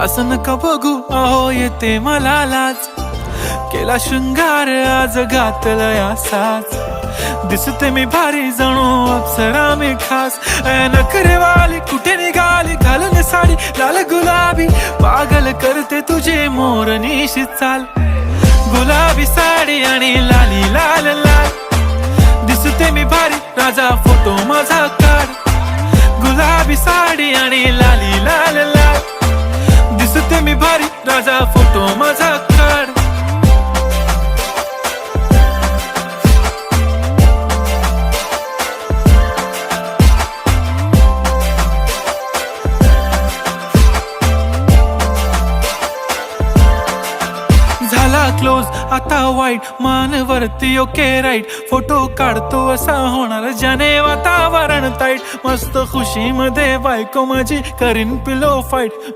असं नका बघू अहो येते मला लाज, केला शृंगार आज घातलाय असाच, दिसते मी भारी जणू अप्सरा मी खास. नखरेवाली कुठे निघाली घालून साडी लाल गुलाबी, पागल करते तुझे मोरनीशी चाल. गुलाबी साडी आणि लाली लाल लाल, दिसते मी भारी राजा फोटो माझा काढ. गुलाबी साडी आणि लाली लाल लाल, दिसते मी भारी राजा फोटो माझा काढ. झाला क्लोज आता वाईट मानवरती ओके राईट, फोटो काढतो असा होणार ज्याने वातावरण ताईट. मस्त खुशी मध्ये बायको माझी करीन पिलो फाईट.